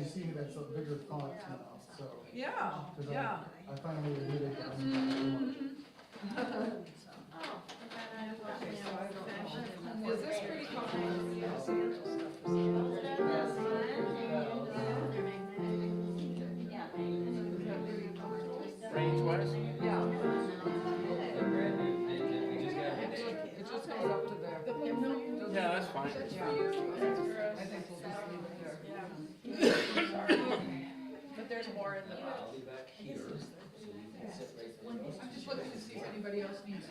see it as a bigger font now, so. Yeah, 'cause yeah. I finally admitted that I'm Is this pretty common? Range wise? Yeah. It just goes up to there. Yeah, that's fine. Yeah. I think we'll just leave it there. But there's more in the. I'll be back here. So you can sit right there. I'm just looking to see if anybody else needs.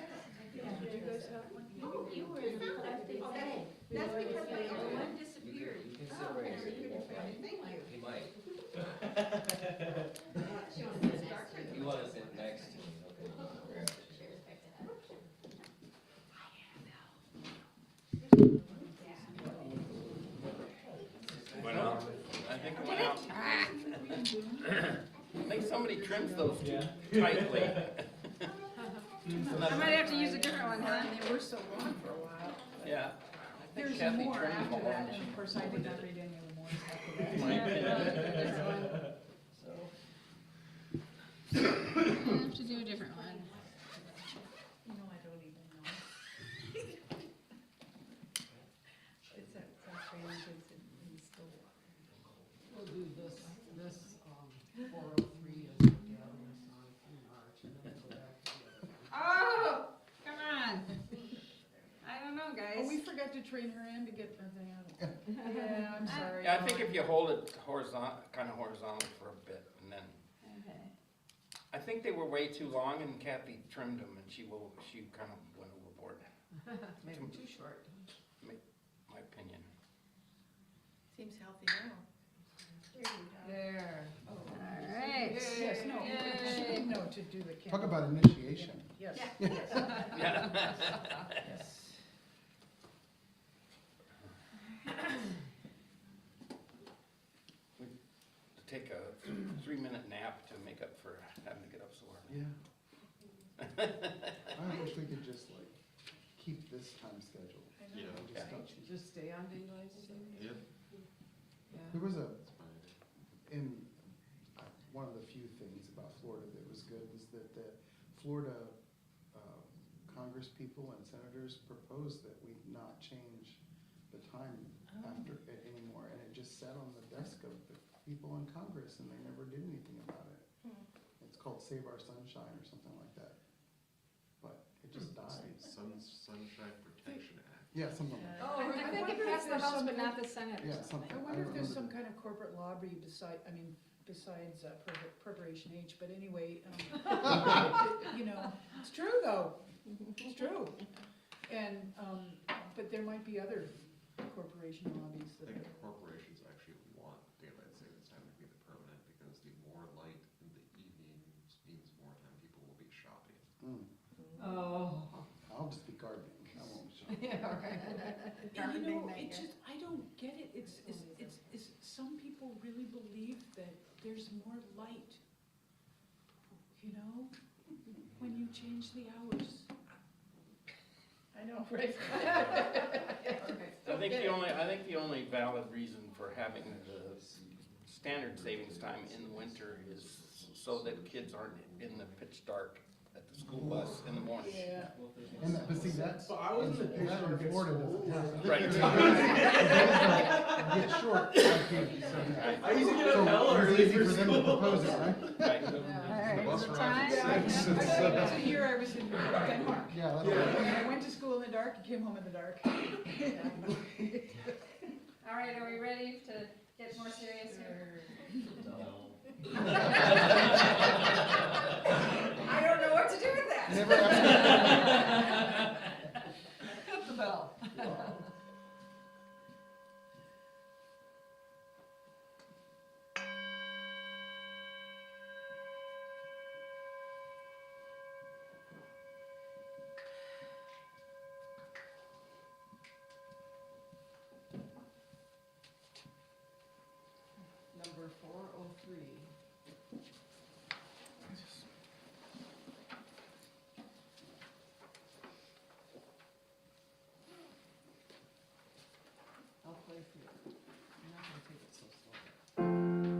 Did you guys have one? No, you were in the plastic bag. That's because my other one disappeared. You can sit right here. Thank you. He might. She wants to start with You want to sit next to me, okay? Grab it. Went out. I think it went out. I think somebody trims those too tightly. I might have to use a different one, huh? They were so long for a while. Yeah. I think There's Kathy more trimmed them after all. that, and of course I did not read any of the more after that. My opinion. So, I have to do a different one. You know, I don't even know. It's a strange, it's in Stillwater. we'll do this 403 is the gathering song in March, and then we'll go back to the other. Oh, come on. I don't know, Oh, guys. we forgot to train her in to get the thing out. Yeah, I'm sorry. Yeah, I think if you hold it horizontal, kind of horizontal for a bit, and then, Okay. I think they were way too long and Kathy trimmed them and she kind of went overboard, Maybe too short. my opinion. Seems healthy now. There. All right. Yes, no, she Yay. didn't know to do the camera. Talk about initiation. Yes. Yeah. Yes. Take a 3-minute nap to make up for having to get up so early. Yeah. I wish we could just like keep this time schedule. Yeah. Just don't- Just stay on daylight savings? Yep. Yeah. There was That's fine. one of the few things about Florida that was good was that the Florida Congress people and senators proposed that we not change the time after it anymore, and it just sat on the desk of the people in Congress, and they never did anything about it. It's called Save Our Sunshine or something like that, but it just died. Sunshine Protection Act. Yeah, something like that. Oh, I think it passed the House, but not the Senate. Yeah, something. I wonder if there's some remember. kind of corporate lobby besides Preparation H, but anyway, you know, it's true though, it's true. And, but there might be other corporation lobbies I that think are. corporations actually want daylight savings time to be the permanent, because the more light in the evenings means more time people will be shopping. Oh. I'll just be gardening, I won't show. Yeah, right. And you know, it just, I don't get it, it's, some people really believe that there's more light, you know, when you change the hours. I know, right? I think the only valid reason for having the standard savings time in the winter is so that kids aren't in the pitch dark at the school bus in the morning. Yeah. And that, but see, that's, But I was in the that picture in against Florida school. doesn't happen. Right. It gets short, like, so Right. I used to get so up hell it was early easy for for them to school. propose it, right? Right. The bus Time? arrives Yeah, at 6. I was a year I was in Denmark. Yeah, that'll Yeah. work. And I went to school in the dark and came home in the dark. All right, are we ready to get more serious here? I don't know what to do with that. Never ask. Hit the bell. Number 403. I'll play for you. I'm not gonna take it so slow.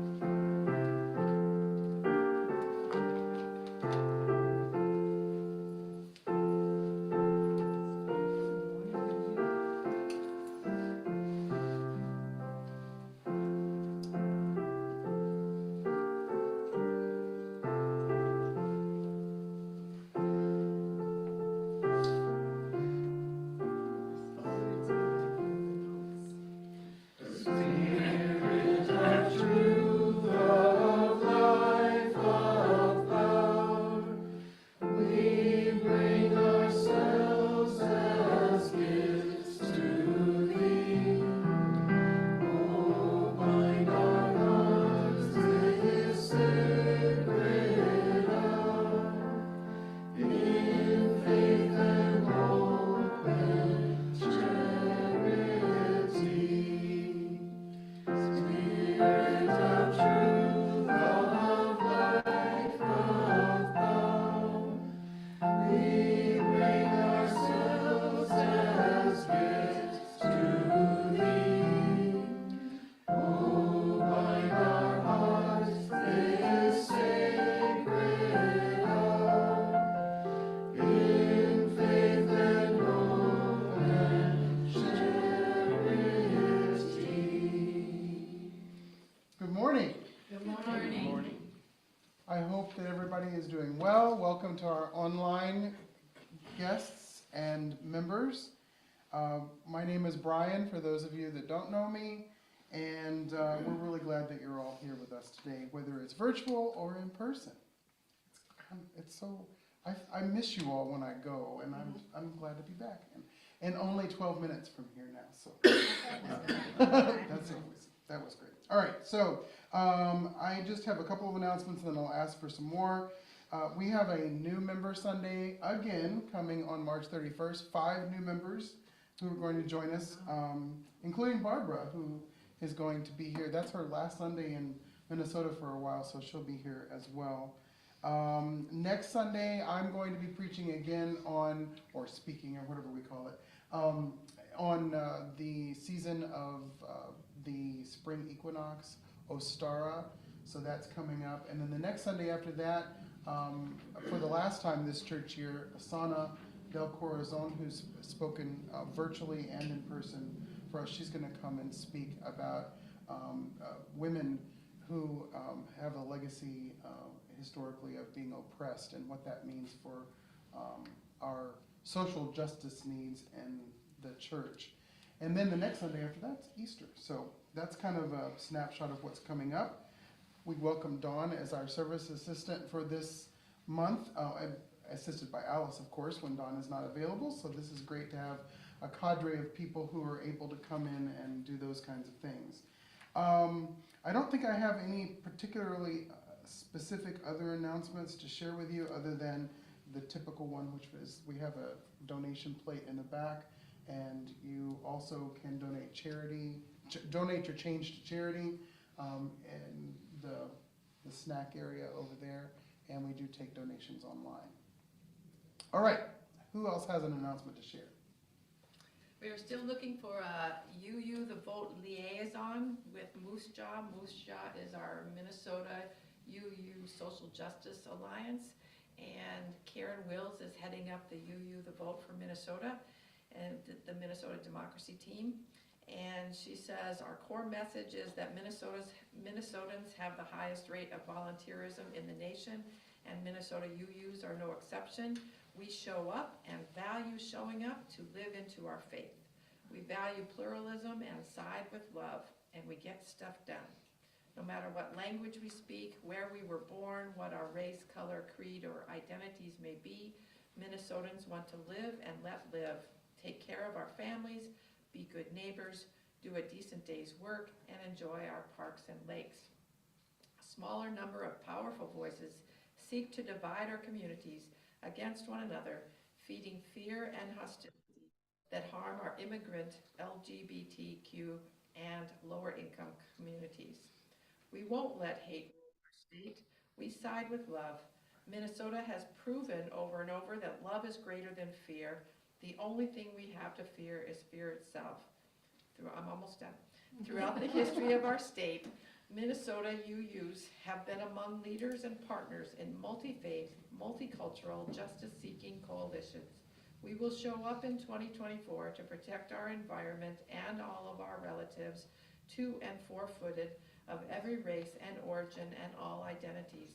and members. My name is Brian, for those of you that don't know me, and we're really glad that you're all here with us today, whether it's virtual or in person. It's so, I miss you all when I go, and I'm glad to be back. And only 12 minutes from here now, so that was great. All right, so I just have a couple of announcements, and then I'll ask for some more. We have a new member Sunday again coming on March 31st. 5 new members who are going to join us, including Barbara, who is going to be here. That's her last Sunday in Minnesota for a while, so she'll be here as well. Next Sunday, I'm going to be preaching again on, or speaking, or whatever we call it, on the season of the spring equinox, Ostara. So that's coming up. And then the next Sunday after that, for the last time this church year, Asana Del Corazon, who's spoken virtually and in person for us, she's going to come and speak about women who have a legacy historically of being oppressed and what that means for our social justice needs in the church. And then the next Sunday after that's Easter. So that's kind of a snapshot of what's coming up. We welcome Dawn as our service assistant for this month, assisted by Alice, of course, when Dawn is not available. So this is great to have a cadre of people who are able to come in and do those kinds of things. I don't think I have any particularly specific other announcements to share with you other than the typical one, which is we have a donation plate in the back, and you also can donate your change to charity in the snack area over there, and we do take donations online. All right, who else has an announcement to share? We are still looking for a UU the Vote liaison with Moose Jaw. Moose Jaw is our Minnesota UU Social Justice Alliance, and Karen Wills is heading up the UU the Vote for Minnesota and the Minnesota Democracy Team. And she says our core message is that Minnesotans have the highest rate of volunteerism in the nation, and Minnesota UUs are no exception. We show up and value showing up to live into our faith. We value pluralism and side with love, and we get stuff done. No matter what language we speak, where we were born, what our race, color, creed, or identities may be, Minnesotans want to live and let live, take care of our families, be good neighbors, do a decent day's work, and enjoy our parks and lakes. A smaller number of powerful voices seek to divide our communities against one another, feeding fear and hostility that harm our immigrant, LGBTQ, and lower-income communities. We won't let hate rule our state. We side with love. Minnesota has proven over and over that love is greater than fear. The only thing we have to fear is fear itself. I'm almost done. Throughout the history of our state, Minnesota UUs have been among leaders and partners in multi-faith, multicultural, justice-seeking coalitions. We will show up in 2024 to protect our environment and all of our relatives, 2- and 4-footed, of every race and origin and all identities.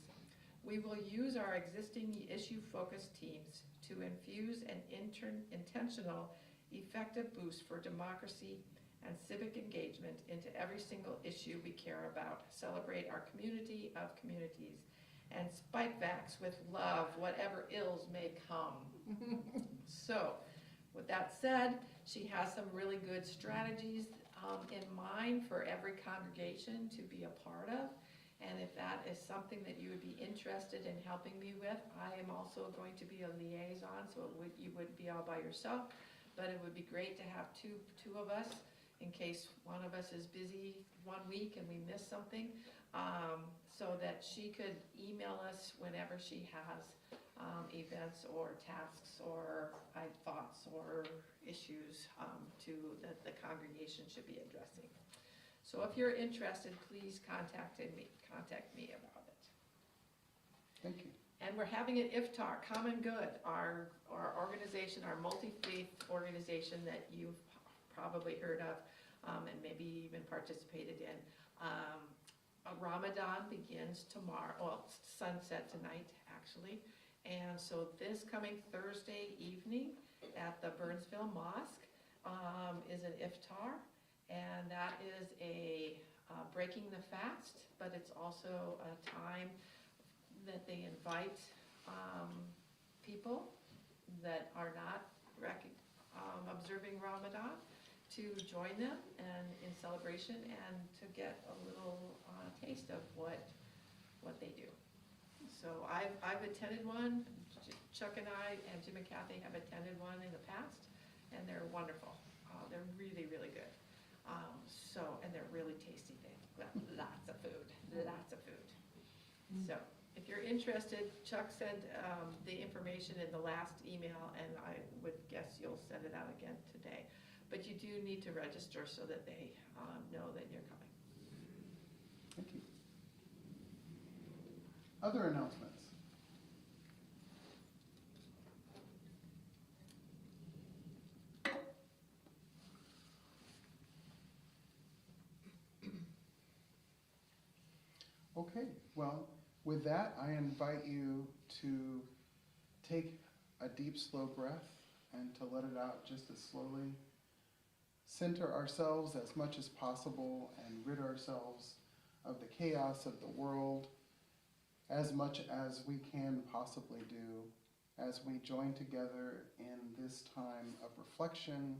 We will use our existing issue-focused teams to infuse an intentional, effective boost for democracy and civic engagement into every single issue we care about, celebrate our community of communities, and spike backs with love whatever ills may come. So, with that said, she has some really good strategies in mind for every congregation to be a part of. And if that is something that you would be interested in helping me with, I am also going to be a liaison, so you wouldn't be all by yourself, but it would be great to have two of us in case one of us is busy one week and we miss something, so that she could email us whenever she has events or tasks or thoughts or issues that the congregation should be addressing. So if you're interested, please contact me about it. Thank you. And we're having an iftar, Common Good, our organization, our multi-faith organization that you've probably heard of and maybe even participated in. Ramadan begins tomorrow, well, sunset tonight actually. And so this coming Thursday evening at the Burnsville Mosque is an iftar, and that is a breaking the fast, but it's also a time that they invite people that are not observing Ramadan to join them and in celebration and to get a little taste of what they do. So I've attended one. Chuck and I and Jim and Kathy have attended one in the past, and they're wonderful. They're really, really good. And they're really tasty. Lots of food, lots of food. So if you're interested, Chuck sent the information in the last email, and I would guess you'll send it out again today. But you do need to register so that they know that you're coming. Thank you. Other announcements? Okay, well, with that, I invite you to take a deep, slow breath and to let it out just as slowly. Center ourselves as much as possible and rid ourselves of the chaos of the world as much as we can possibly do as we join together in this time of reflection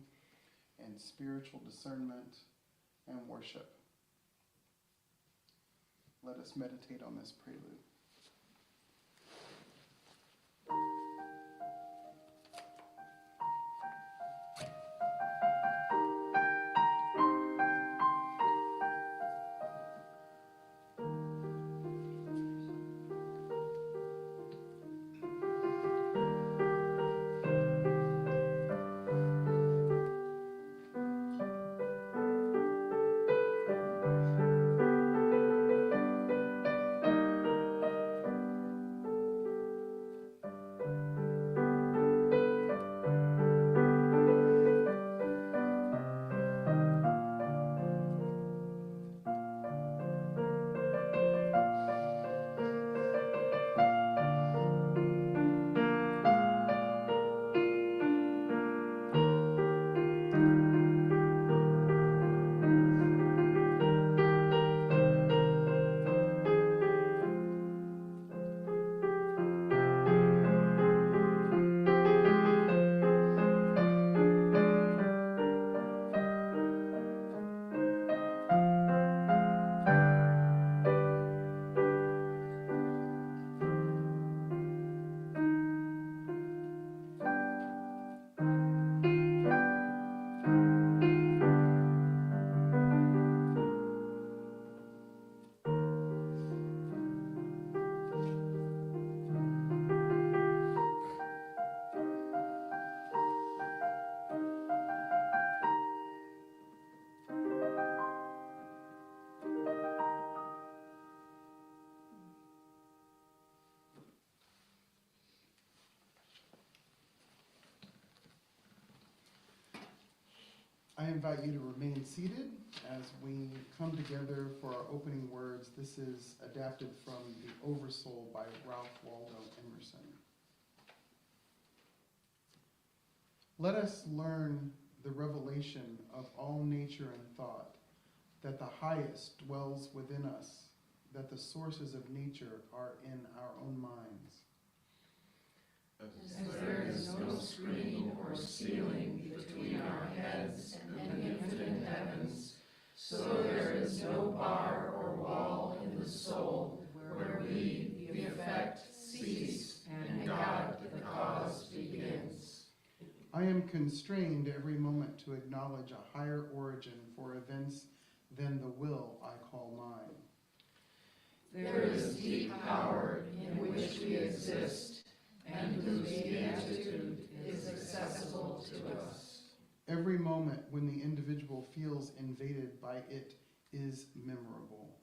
and spiritual discernment and worship. Let us meditate on this prelude. I invite you to remain seated as we come together for our opening words. This is adapted from The Oversoul by Ralph Waldo Emerson. Let us learn the revelation of all nature and thought, that the highest dwells within us, that the sources of nature are in our own minds. As there is no screen or ceiling between our heads and the infinite heavens, so there is no bar or wall in the soul where we, the effect, cease, and God, the cause, begins. I am constrained every moment to acknowledge a higher origin for events than the will I call mine. There is deep power in which we exist, and whose beatitude is accessible to us. Every moment when the individual feels invaded by it is memorable.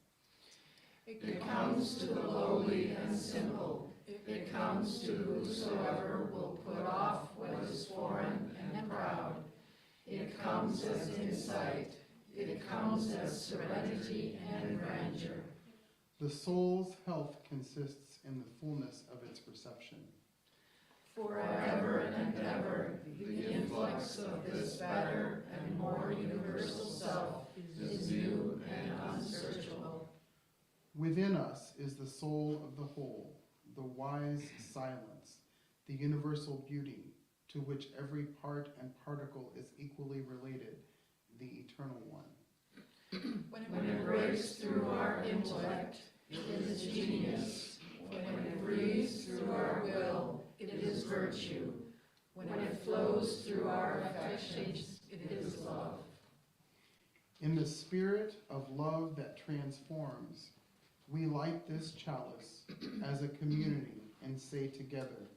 It comes to the lowly and simple. It comes to whosoever will put off what is foreign and proud. It comes as insight. It comes as serenity and grandeur. The soul's health consists in the fullness of its reception. forever and ever, the influx of this better and more universal self is new and unsearchable. Within us is the soul of the whole, the wise silence, the universal beauty, to which every part and particle is equally related, the eternal one. When it breaks through our intellect, it is genius. When it breathes through our will, it is virtue. When it flows through our affections, it is love. In the spirit of love that transforms, we light this chalice as a community and say together,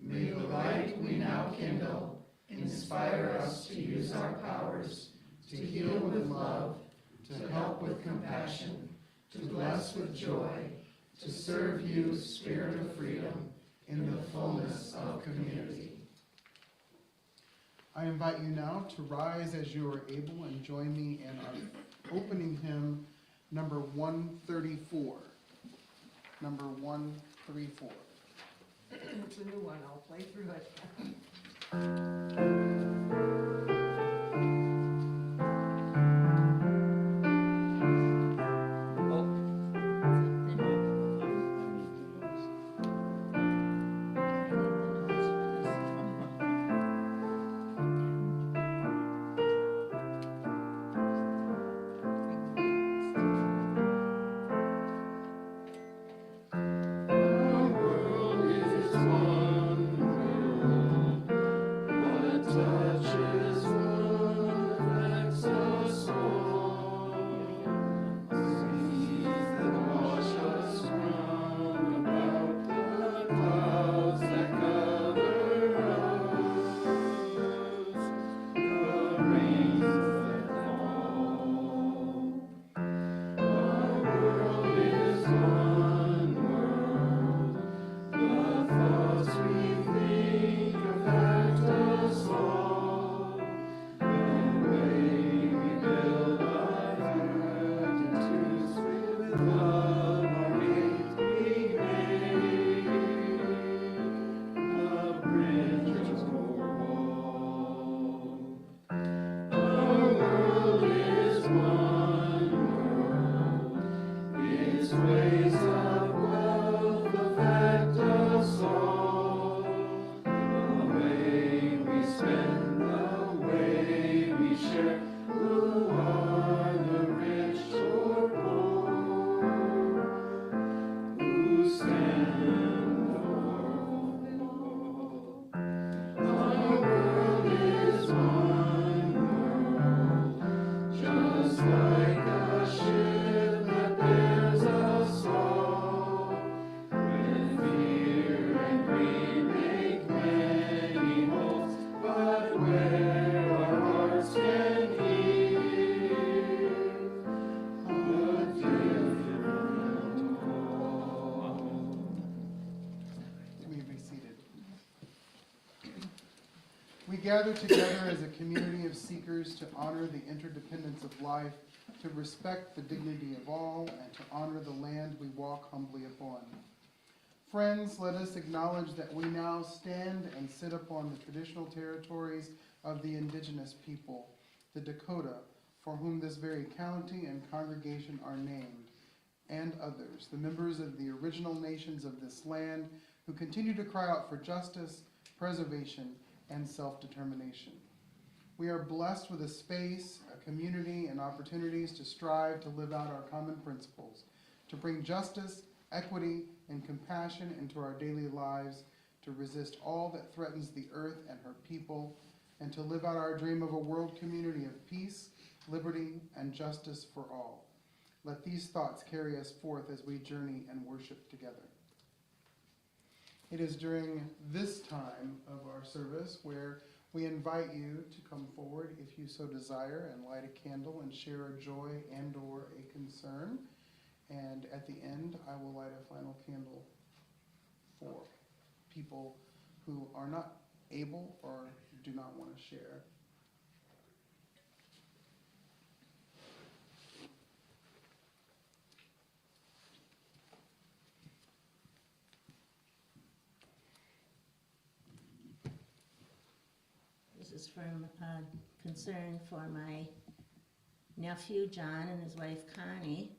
May the light we now kindle inspire us to use our powers, to heal with love, to help with compassion, to bless with joy, to serve you, Spirit of freedom, in the fullness of community. I invite you now to rise as you are able and join me in our opening hymn, number 134. Number 134. It's a new one, I'll play through it. We gather together as a community of seekers to honor the interdependence of life, to respect the dignity of all, and to honor the land we walk humbly upon. Friends, let us acknowledge that we now stand and sit upon the traditional territories of the indigenous people, the Dakota, for whom this very county and congregation are named, and others, the members of the original nations of this land, who continue to cry out for justice, preservation, and self-determination. We are blessed with a space, a community, and opportunities to strive to live out our common principles, to bring justice, equity, and compassion into our daily lives, to resist all that threatens the earth and her people, and to live out our dream of a world community of peace, liberty, and justice for all. Let these thoughts carry us forth as we journey and worship together. It is during this time of our service where we invite you to come forward if you so desire and light a candle and share a joy and or a concern. And at the end, I will light a final candle for people who are not able or do not want to share. is from concern for my nephew John and his wife Connie,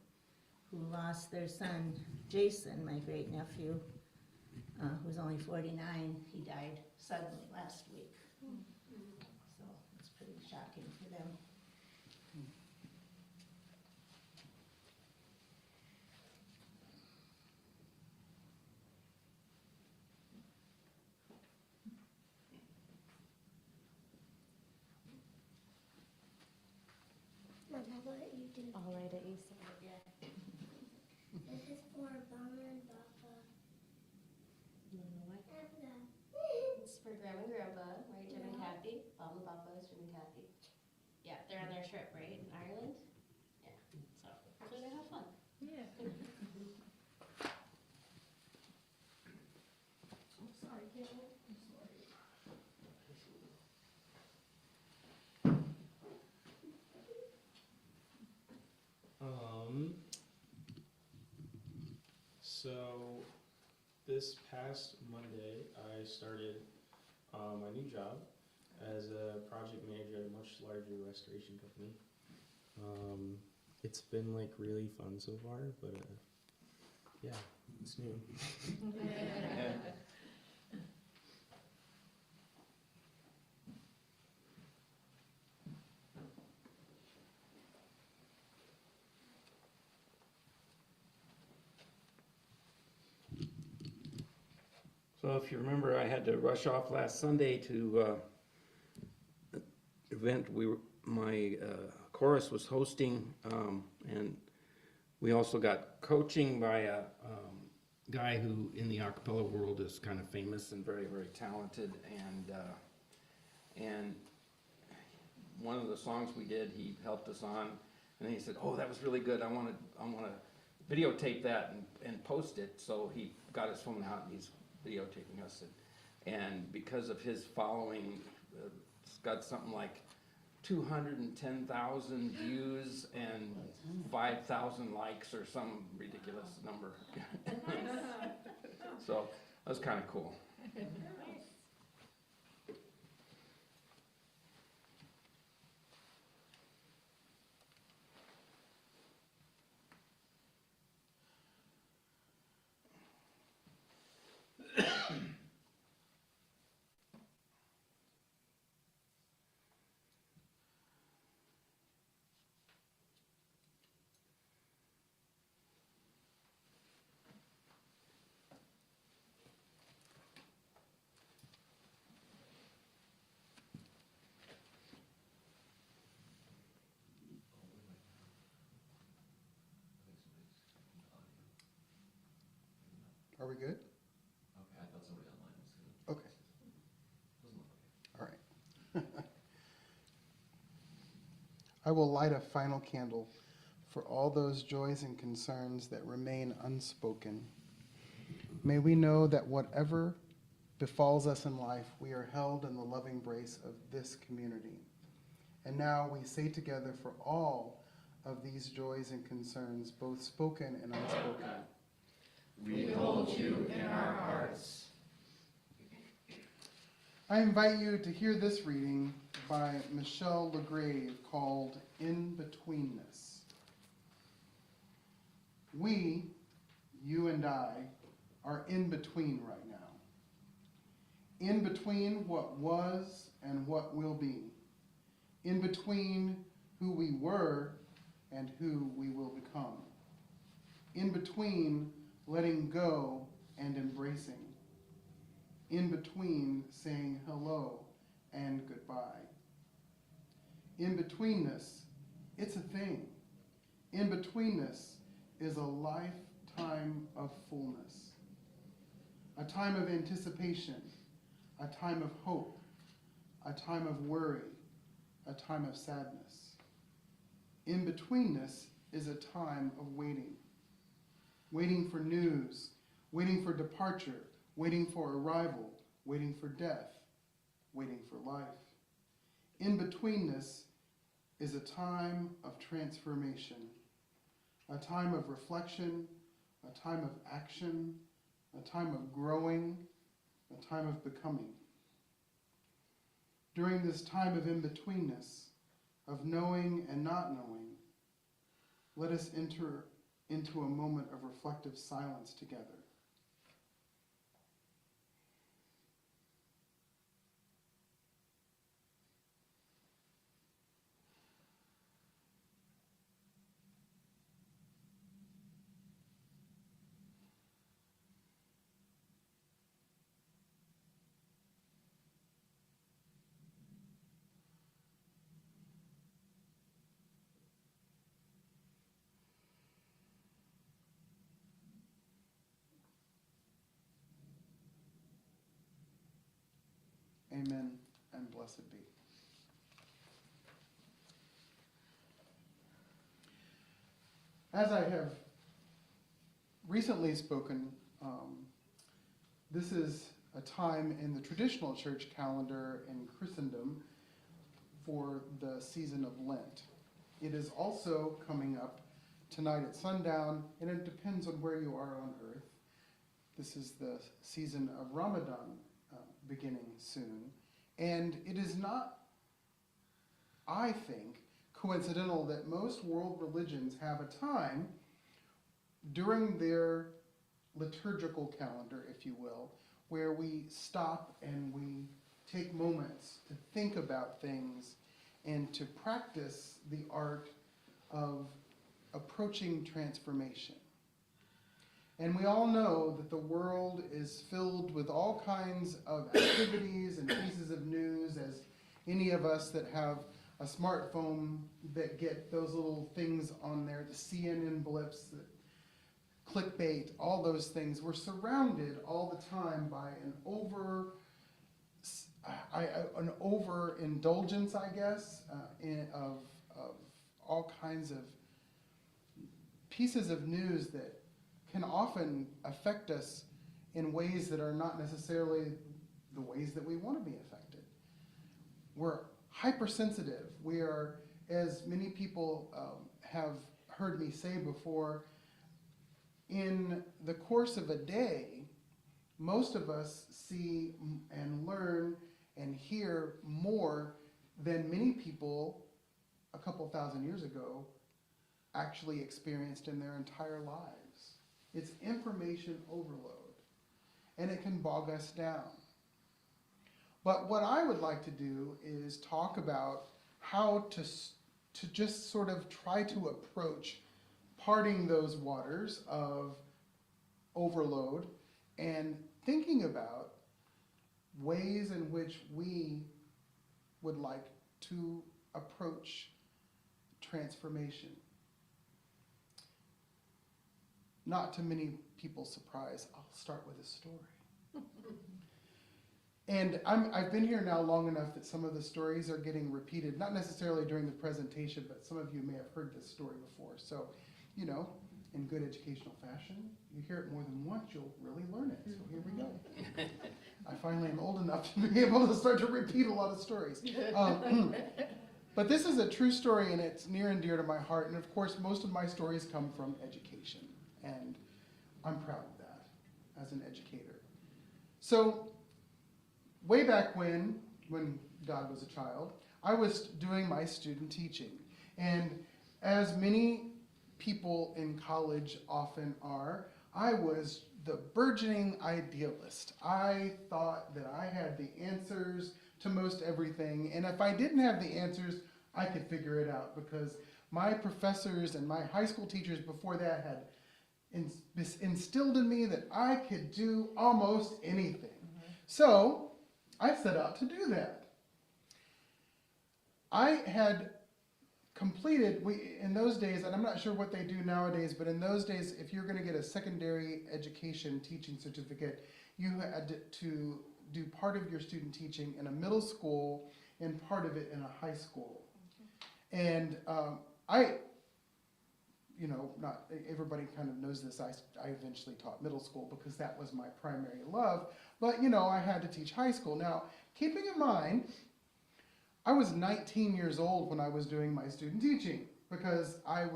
who lost their son Jason, my great nephew, who's only 49. He died suddenly last week. So it's pretty shocking for them. Mom, how about you do? I'll write it, you say it. This is for Mama and Papa. You know what? And It's for Grandma and Grandpa, right, Jim and Kathy, Bob and Papa is Jim and Kathy. Yeah, they're on their trip, right, in Ireland? Yeah, so, hopefully they have fun. Yeah. I'm sorry, Carol, I'm sorry. So this past Monday, I started my new job as a project manager at a much larger restoration company. It's been like really fun so far, but yeah, it's new. So if you remember, I had to rush off last Sunday to an event my chorus was hosting, and we also got coaching by a guy who in the a cappella world is kind of famous and very, very talented, and one of the songs we did, he helped us on, and then he said, "Oh, that was really good. I want to videotape that and post it." So he got his phone out and he's videotaping us, and because of his following, it's got something like 210,000 views and 5,000 likes or some ridiculous number. So that was kind of cool. Are we good? Okay, I thought somebody online was gonna. Okay. Doesn't look like it. All right. I will light a final candle for all those joys and concerns that remain unspoken. May we know that whatever befalls us in life, we are held in the loving embrace of this community. And now we say together for all of these joys and concerns, both spoken and unspoken. We hold you in our hearts. I invite you to hear this reading by Michelle LeGrave called In Betweenness. We, you and I, are in between right now. In between what was and what will be. In between who we were and who we will become. In between letting go and embracing. In between saying hello and goodbye. In betweenness, it's a thing. In betweenness is a lifetime of fullness. A time of anticipation, a time of hope, a time of worry, a time of sadness. In betweenness is a time of waiting. Waiting for news, waiting for departure, waiting for arrival, waiting for death, waiting for life. In betweenness is a time of transformation, a time of reflection, a time of action, a time of growing, a time of becoming. during this time of in-betweenness, of knowing and not knowing, let us enter into a moment of reflective silence together. Amen and blessed be. As I have recently spoken, this is a time in the traditional church calendar in Christendom for the season of Lent. It is also coming up tonight at sundown, and it depends on where you are on earth. This is the season of Ramadan beginning soon. And it is not, I think, coincidental that most world religions have a time during their liturgical calendar, if you will, where we stop and we take moments to think about things and to practice the art of approaching transformation. And we all know that the world is filled with all kinds of activities and pieces of news, as any of us that have a smartphone that get those little things on there, the CNN blips, the clickbait, all those things. We're surrounded all the time by an overindulgence, I guess, of all kinds of pieces of news that can often affect us in ways that are not necessarily the ways that we want to be affected. We're hypersensitive. We are, as many people have heard me say before, in the course of a day, most of us see and learn and hear more than many people a couple thousand years ago actually experienced in their entire lives. It's information overload, and it can bog us down. But what I would like to do is talk about how to just sort of try to approach parting those waters of overload and thinking about ways in which we would like to approach transformation. Not to many people's surprise, I'll start with a story. And I've been here now long enough that some of the stories are getting repeated, not necessarily during the presentation, but some of you may have heard this story before. So, you know, in good educational fashion, you hear it more than once, you'll really learn it. So here we go. I finally am old enough to be able to start to repeat a lot of stories. But this is a true story, and it's near and dear to my heart. And of course, most of my stories come from education. And I'm proud of that as an educator. So way back when God was a child, I was doing my student teaching. And as many people in college often are, I was the burgeoning idealist. I thought that I had the answers to most everything. And if I didn't have the answers, I could figure it out, because my professors and my high school teachers before that had instilled in me that I could do almost anything. So I set out to do that. I had completed, in those days, and I'm not sure what they do nowadays, but in those days, if you're going to get a secondary education teaching certificate, you had to do part of your student teaching in a middle school and part of it in a high school. And not everybody kind of knows this. I eventually taught middle school because that was my primary love. But, I had to teach high school. Now, keeping in mind, I was 19 years old when I was doing my student teaching, because I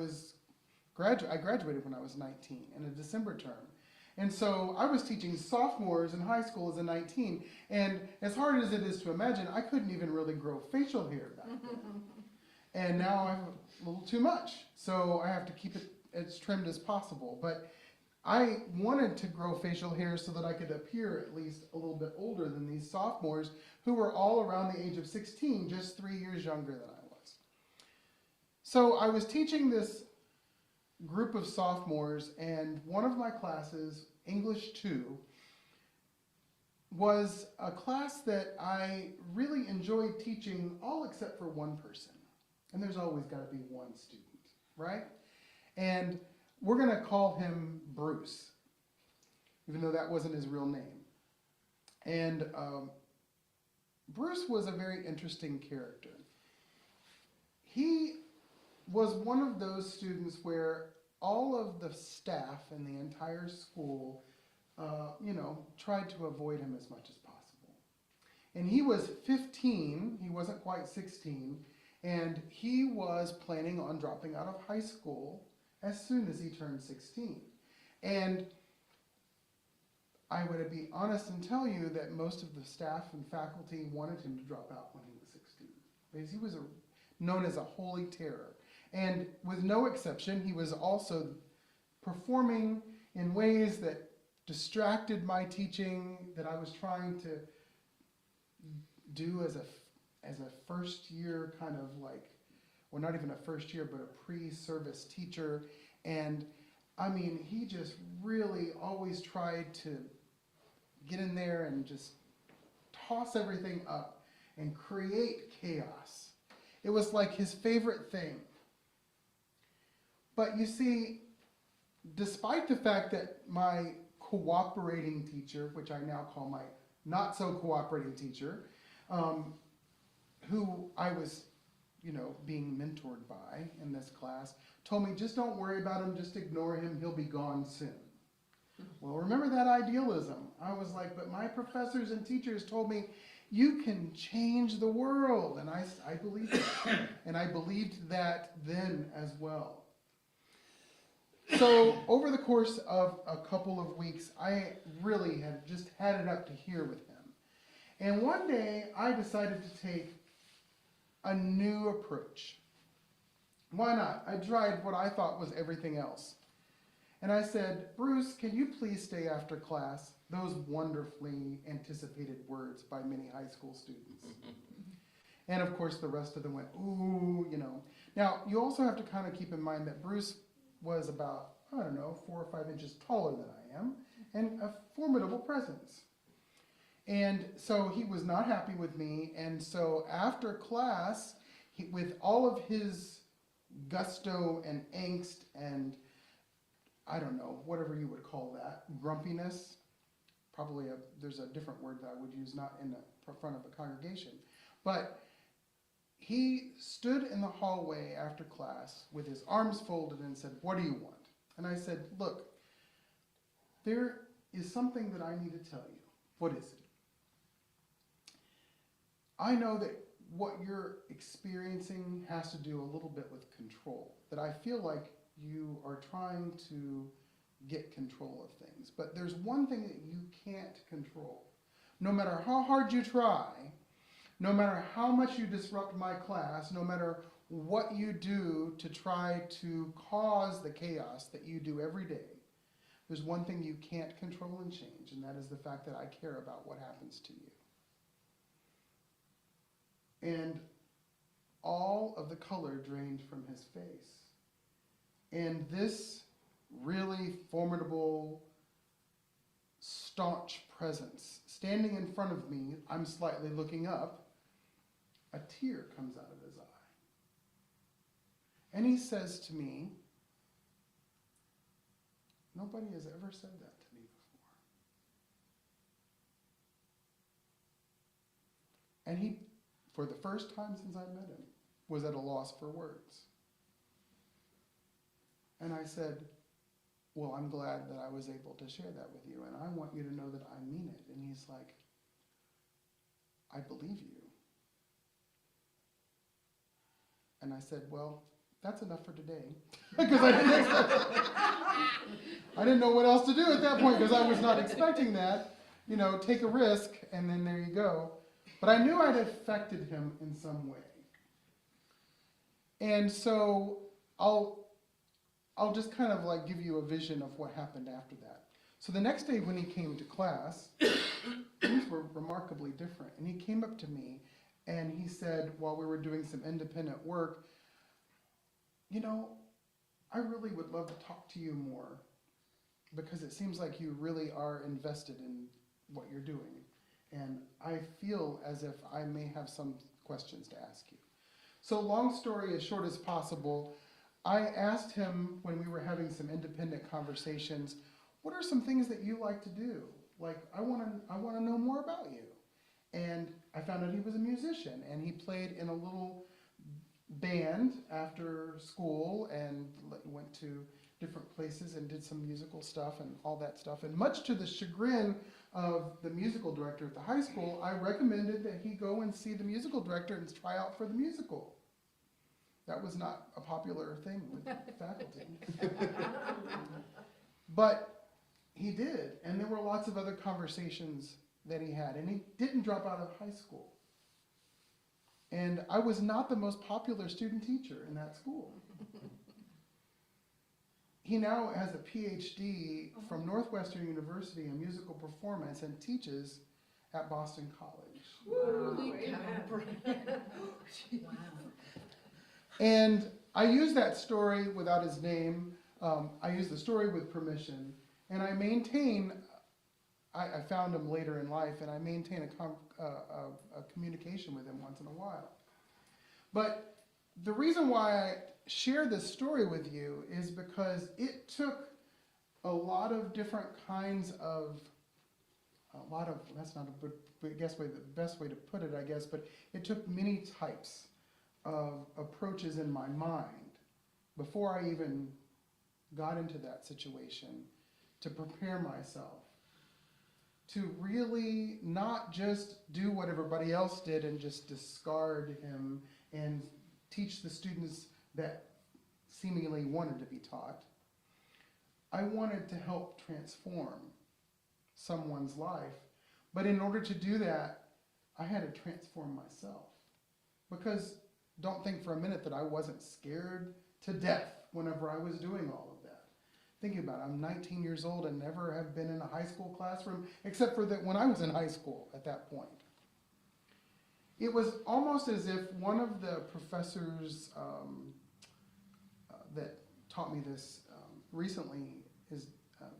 graduated when I was 19 in a December term. And so I was teaching sophomores in high school as a 19, and as hard as it is to imagine, I couldn't even really grow facial hair back then. And now I have a little too much, so I have to keep it as trimmed as possible. But I wanted to grow facial hair so that I could appear at least a little bit older than these sophomores who were all around the age of 16, just 3 years younger than I was. So I was teaching this group of sophomores, and one of my classes, English 2, was a class that I really enjoyed teaching, all except for one person. And there's always got to be one student, right? And we're going to call him Bruce, even though that wasn't his real name. And Bruce was a very interesting character. He was one of those students where all of the staff in the entire school, tried to avoid him as much as possible. And he was 15, he wasn't quite 16, and he was planning on dropping out of high school as soon as he turned 16. And I would be honest and tell you that most of the staff and faculty wanted him to drop out when he was 16, because he was known as a holy terror. And with no exception, he was also performing in ways that distracted my teaching that I was trying to do as a first year kind of like, well, not even a first year, but a pre-service teacher. And I mean, he just really always tried to get in there and just toss everything up and create chaos. It was like his favorite thing. But you see, despite the fact that my cooperating teacher, which I now call my not so cooperating teacher, who I was, being mentored by in this class, told me, just don't worry about him, just ignore him, he'll be gone soon. Well, remember that idealism. I was like, but my professors and teachers told me, you can change the world. And I believed it. And I believed that then as well. So over the course of a couple of weeks, I really had just had it up to here with him. And one day, I decided to take a new approach. Why not? I tried what I thought was everything else. And I said, Bruce, can you please stay after class? Those wonderfully anticipated words by many high school students. And of course, the rest of them went, ooh, Now, you also have to kind of keep in mind that Bruce was about, 4 or 5 inches taller than I am, and a formidable presence. And so he was not happy with me, and so after class, with all of his gusto and angst and, whatever you would call that, grumpiness, probably there's a different word that I would use, not in the front of a congregation, but he stood in the hallway after class with his arms folded and said, what do you want? And I said, look, there is something that I need to tell you. What is it? I know that what you're experiencing has to do a little bit with control, that I feel like you are trying to get control of things. But there's one thing that you can't control. No matter how hard you try, no matter how much you disrupt my class, no matter what you do to try to cause the chaos that you do every day, there's one thing you can't control and change, and that is the fact that I care about what happens to you. And all of the color drained from his face. And this really formidable, staunch presence, standing in front of me, I'm slightly looking up, a tear comes out of his eye. And he says to me, nobody has ever said that to me before. And he, for the first time since I met him, was at a loss for words. And I said, well, I'm glad that I was able to share that with you, and I want you to know that I mean it. And he's like, I believe you. And I said, well, that's enough for today. Because I didn't know what else to do at that point because I was not expecting that. You know, take a risk and then there you go. But I knew I'd affected him in some way. And so I'll just kind of like give you a vision of what happened after that. So the next day when he came to class, things were remarkably different. And he came up to me and he said, while we were doing some independent work, you know, I really would love to talk to you more because it seems like you really are invested in what you're doing. And I feel as if I may have some questions to ask you. So long story as short as possible, I asked him when we were having some independent conversations, what are some things that you like to do? Like, I want to know more about you. And I found out he was a musician, and he played in a little band after school and went to different places and did some musical stuff and all that stuff. And much to the chagrin of the musical director at the high school, I recommended that he go and see the musical director and try out for the musical. That was not a popular thing with faculty. But he did, and there were lots of other conversations that he had, and he didn't drop out of high school. And I was not the most popular student teacher in that school. He now has a PhD from Northwestern University in musical performance and teaches at Boston College. Holy cow, Brian. Wow. And I use that story without his name. I use the story with permission. And I maintain, I found him later in life, and I maintain a communication with him once in a while. But the reason why I share this story with you is because it took a lot of different kinds of, that's not the best way to put it, I guess, but it took many types of approaches in my mind before I even got into that situation to prepare myself to really not just do what everybody else did and just discard him and teach the students that seemingly wanted to be taught. I wanted to help transform someone's life, but in order to do that, I had to transform myself. Because don't think for a minute that I wasn't scared to death whenever I was doing all of that. Thinking about it, I'm 19 years old and never have been in a high school classroom, except for that when I was in high school at that point. It was almost as if one of the professors that taught me this recently has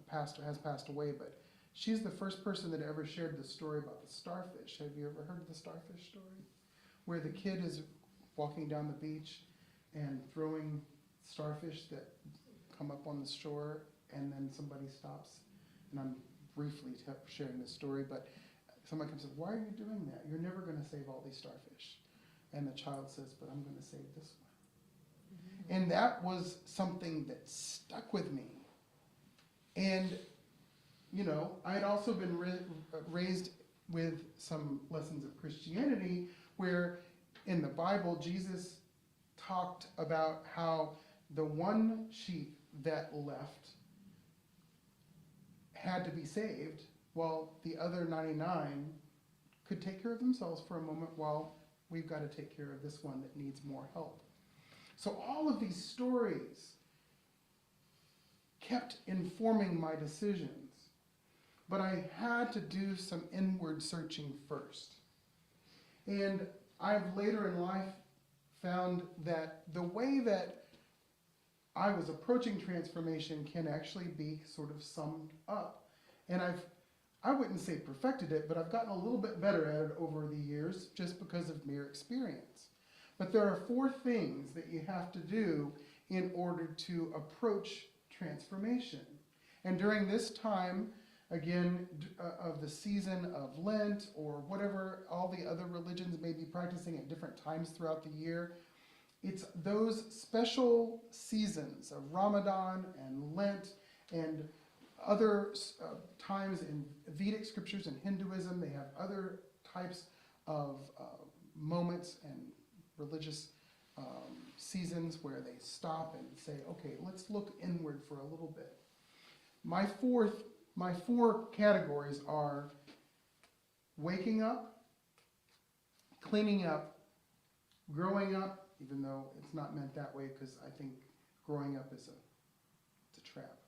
passed away, but she's the first person that ever shared the story about the starfish. Have you ever heard of the starfish story? Where the kid is walking down the beach and throwing starfish that come up on the shore, and then somebody stops. And I'm briefly sharing this story, but somebody comes and says, why are you doing that? You're never going to save all these starfish. And the child says, but I'm going to save this one. Mm-hmm. And that was something that stuck with me. And, you know, I had also been raised with some lessons of Christianity where in the Bible, Jesus talked about how the one sheep that left had to be saved while the other 99 could take care of themselves for a moment while we've got to take care of this one that needs more help. So all of these stories kept informing my decisions, but I had to do some inward searching first. And I've later in life found that the way that I was approaching transformation can actually be sort of summed up. And I wouldn't say perfected it, but I've gotten a little bit better at it over the years just because of mere experience. But there are 4 things that you have to do in order to approach transformation. And during this time, again, of the season of Lent or whatever all the other religions may be practicing at different times throughout the year, it's those special seasons of Ramadan and Lent and other times in Vedic scriptures and Hinduism. They have other types of moments and religious seasons where they stop and say, okay, let's look inward for a little bit. My four categories are waking up, cleaning up, growing up, even though it's not meant that way, because I think growing up is it's a trap.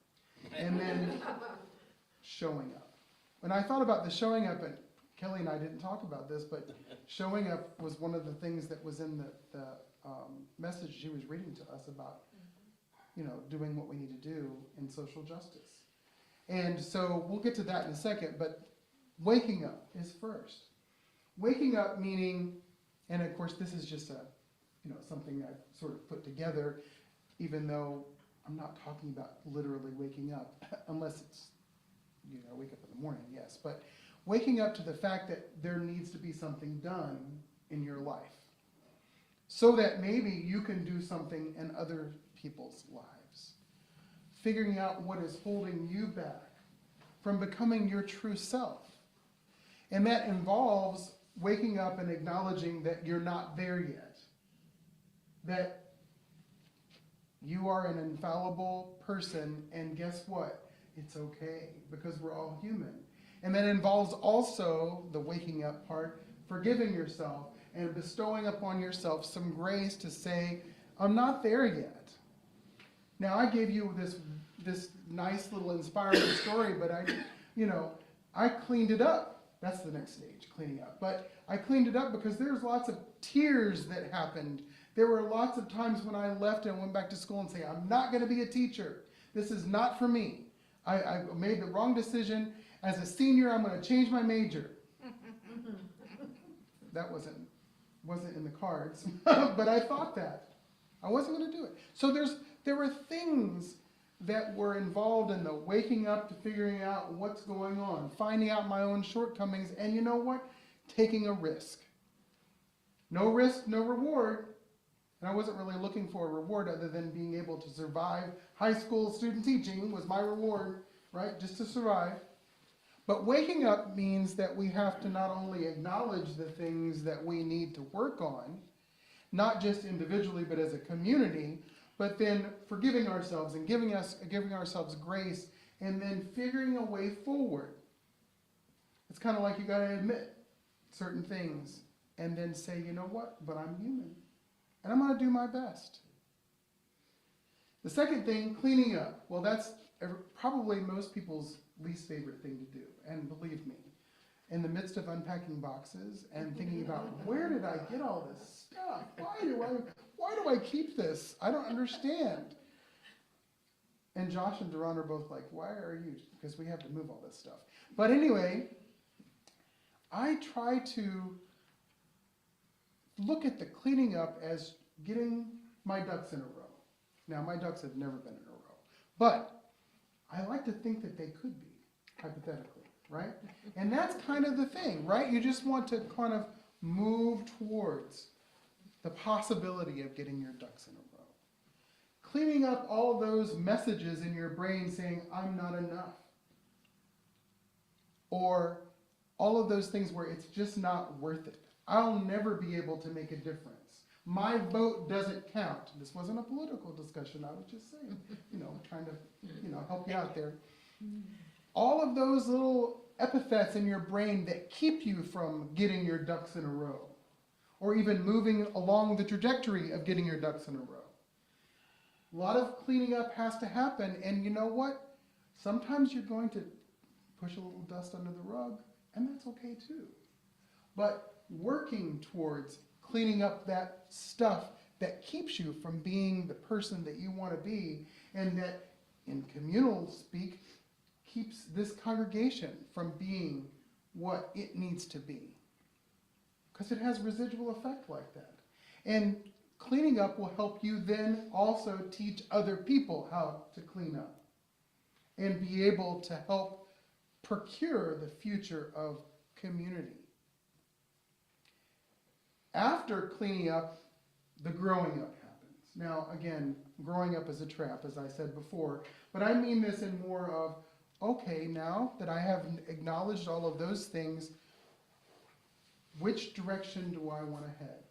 And then showing up. When I thought about the showing up, and Kelly and I didn't talk about this, but showing up was one of the things that was in the message she was reading to us about, doing what we need to do in social justice. And so we'll get to that in a second, but waking up is first. Waking up meaning, and of course this is just something I've sort of put together, even though I'm not talking about literally waking up, unless it's, wake up in the morning, yes, but waking up to the fact that there needs to be something done in your life so that maybe you can do something in other people's lives. Figuring out what is holding you back from becoming your true self. And that involves waking up and acknowledging that you're not there yet. That you are an infallible person, and guess what? It's okay, because we're all human. And that involves also, the waking up part, forgiving yourself and bestowing upon yourself some grace to say, I'm not there yet. Now, I gave you this nice little inspiring story, but I cleaned it up. That's the next stage, cleaning up. But I cleaned it up because there's lots of tears that happened. There were lots of times when I left and went back to school and say, I'm not going to be a teacher. This is not for me. I made the wrong decision. As a senior, I'm going to change my major. That wasn't in the cards, but I thought that. I wasn't going to do it. So there were things that were involved in the waking up to figuring out what's going on, finding out my own shortcomings, and you know what? Taking a risk. No risk, no reward. And I wasn't really looking for a reward other than being able to survive. High school student teaching was my reward, right? Just to survive. But waking up means that we have to not only acknowledge the things that we need to work on, not just individually, but as a community, but then forgiving ourselves and giving ourselves grace, and then figuring a way forward. It's kind of like you got to admit certain things and then say, you know what, but I'm human. And I'm going to do my best. The second thing, cleaning up. Well, that's probably most people's least favorite thing to do. And believe me, in the midst of unpacking boxes and thinking about, where did I get all this stuff? Why do I keep this? I don't understand. And Josh and Duran are both like, why are you? Because we have to move all this stuff. But anyway, I try to look at the cleaning up as getting my ducks in a row. Now, my ducks have never been in a row. But I like to think that they could be, hypothetically, right? And that's kind of the thing, right? You just want to kind of move towards the possibility of getting your ducks in a row. Cleaning up all those messages in your brain saying, I'm not enough. Or all of those things where it's just not worth it. I'll never be able to make a difference. My vote doesn't count. This wasn't a political discussion. I was just saying, trying to, help you out there. All of those little epithets in your brain that keep you from getting your ducks in a row, or even moving along the trajectory of getting your ducks in a row. A lot of cleaning up has to happen, and you know what? Sometimes you're going to push a little dust under the rug, and that's okay too. But working towards cleaning up that stuff that keeps you from being the person that you want to be, and that, in communal speak, keeps this congregation from being what it needs to be. Because it has residual effect like that. And cleaning up will help you then also teach other people how to clean up and be able to help procure the future of community. After cleaning up, the growing up happens. Now, again, growing up is a trap, as I said before, but I mean this in more of, okay, now that I have acknowledged all of those things, which direction do I want to head?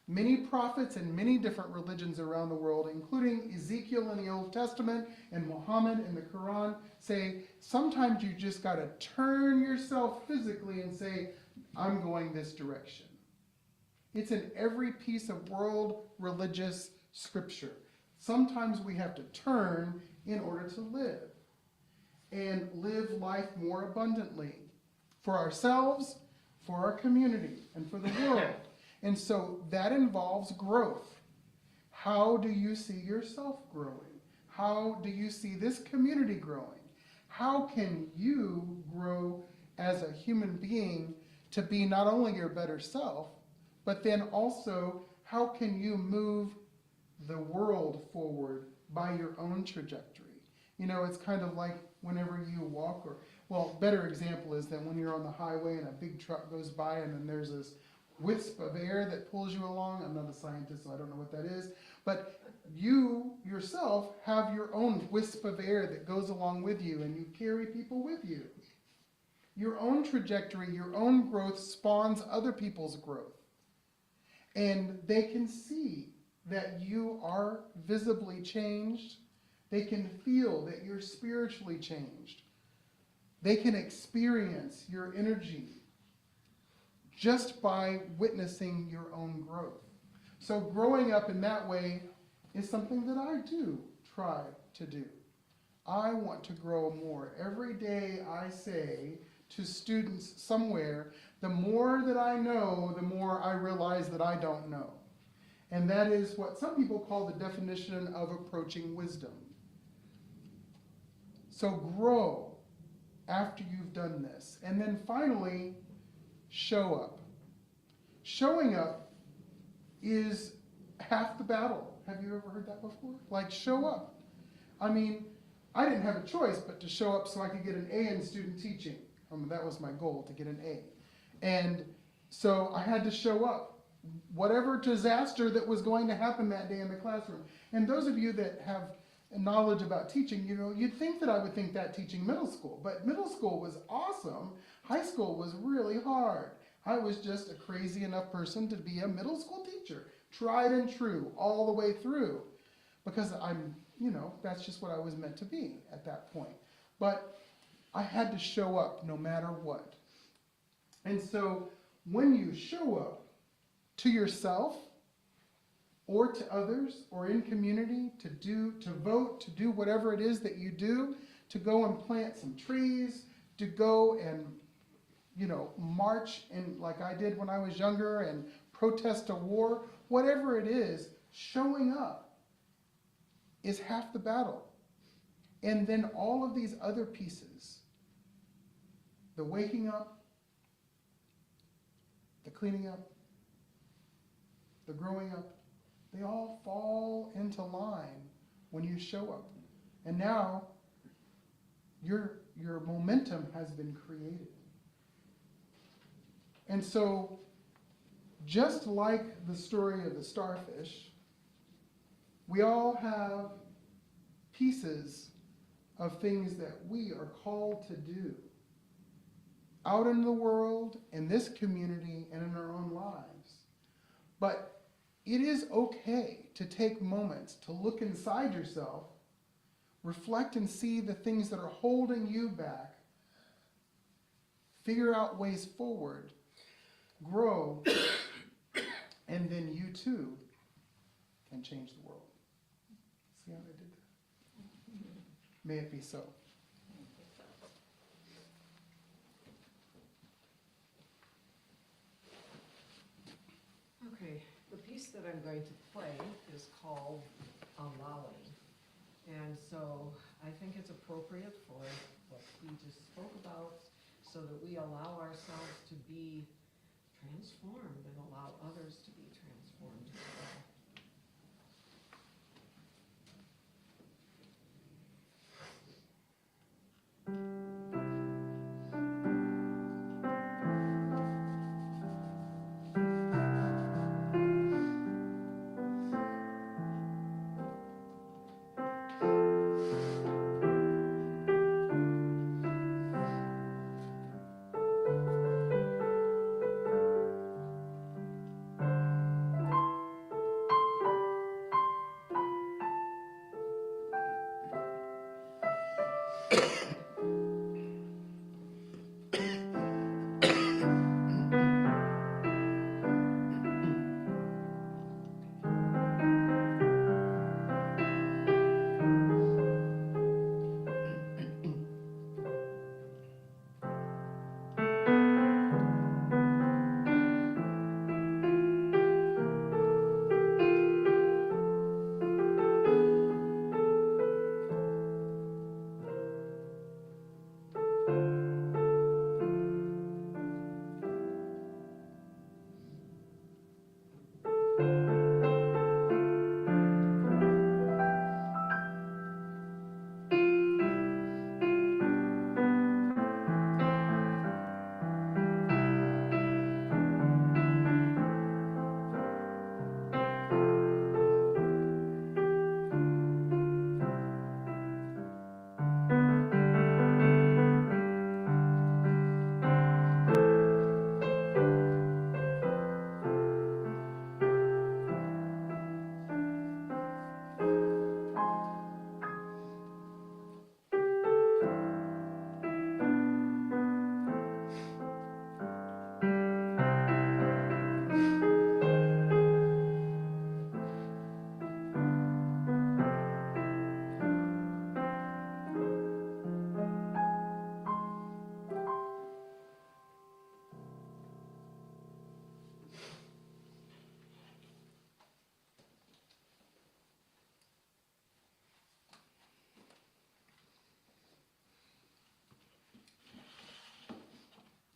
Many prophets and many different religions around the world, including Ezekiel in the Old Testament and Muhammad in the Quran, say sometimes you just got to turn yourself physically and say, I'm going this direction. It's in every piece of world religious scripture. Sometimes we have to turn in order to live and live life more abundantly for ourselves, for our community, and for the world. And so that involves growth. How do you see yourself growing? How do you see this community growing? How can you grow as a human being to be not only your better self, but then also how can you move the world forward by your own trajectory? You know, it's kind of like whenever you walk, or, well, better example is that when you're on the highway and a big truck goes by and then there's this wisp of air that pulls you along. I'm not a scientist, so I don't know what that is. But you yourself have your own wisp of air that goes along with you, and you carry people with you. Your own trajectory, your own growth spawns other people's growth. And they can see that you are visibly changed. They can feel that you're spiritually changed. They can experience your energy just by witnessing your own growth. So growing up in that way is something that I do try to do. I want to grow more. Every day I say to students somewhere, the more that I know, the more I realize that I don't know. And that is what some people call the definition of approaching wisdom. So grow after you've done this. And then finally, show up. Showing up is half the battle. Have you ever heard that before? Like, show up. I mean, I didn't have a choice but to show up so I could get an A in student teaching. That was my goal, to get an A. And so I had to show up. Whatever disaster that was going to happen that day in the classroom. And those of you that have knowledge about teaching, you know, you'd think that I would think that teaching middle school. But middle school was awesome. High school was really hard. I was just a crazy enough person to be a middle school teacher. Tried and true, all the way through. Because I'm, you know, that's just what I was meant to be at that point. But I had to show up no matter what. And so when you show up to yourself or to others or in community to vote, to do whatever it is that you do, to go and plant some trees, to go and, you know, march in like I did when I was younger and protest a war, whatever it is, showing up is half the battle. And then all of these other pieces, the waking up, the cleaning up, the growing up, they all fall into line when you show up. And now your momentum has been created. And so just like the story of the starfish, we all have pieces of things that we are called to do out in the world, in this community, and in our own lives. But it is okay to take moments to look inside yourself, reflect and see the things that are holding you back, figure out ways forward, grow, and then you too can change the world. See how I did that? May it be so. Okay, the piece that I'm going to play is called Allowing. And so I think it's appropriate for what we just spoke about so that we allow ourselves to be transformed and allow others to be transformed as well.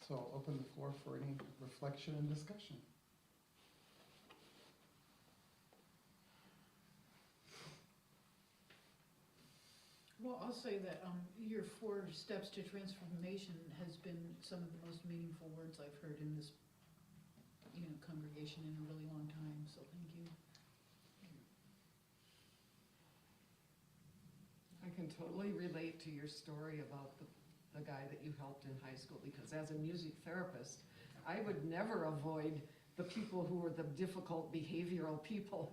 So I'll open the floor for any reflection and discussion. Well, I'll say that your 4 steps to transformation has been some of the most meaningful words I've heard in this, congregation in a really long time, so thank you. I can totally relate to your story about the guy that you helped in high school, because as a music therapist, I would never avoid the people who were the difficult behavioral people,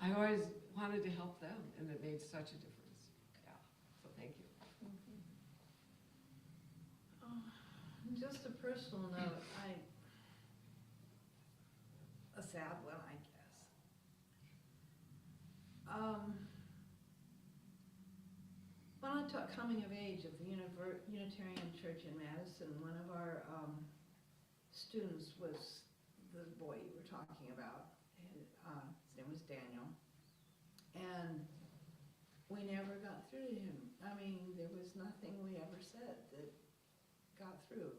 I always wanted to help them, and it made such a difference. Yeah, so thank you. Just a personal note, a sad one, I guess. When I taught coming of age at the Unitarian Church in Madison, one of our students was the boy you were talking about. And, his name was Daniel. And we never got through to him. I mean, there was nothing we ever said that got through.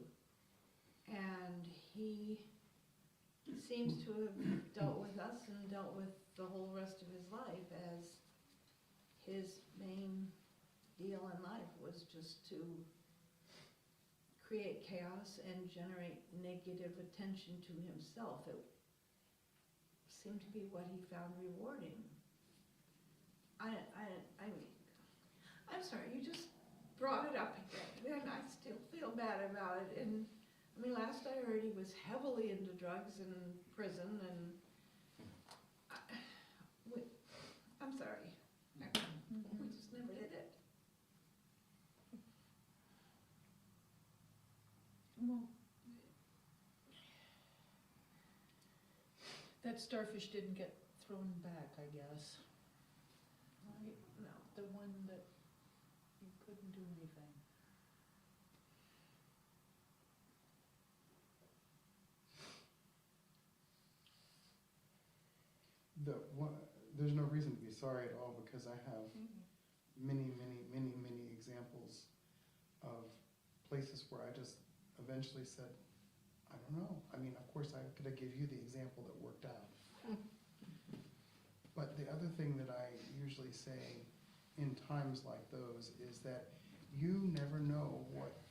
And he seems to have dealt with us and dealt with the whole rest of his life as his main deal in life was just to create chaos and generate negative attention to himself. It seemed to be what he found rewarding. I mean, I'm sorry, you just brought it up again, and I still feel bad about it. And I mean, last I heard he was heavily into drugs in prison, and I'm sorry. We just never did it. Well, that starfish didn't get thrown back, I guess. Right? No, the one that you couldn't do anything. There's no reason to be sorry at all, because I have many examples of places where I just eventually said, I don't know. I mean, of course, I could have give you the example that worked out. But the other thing that I usually say in times like those is that you never know what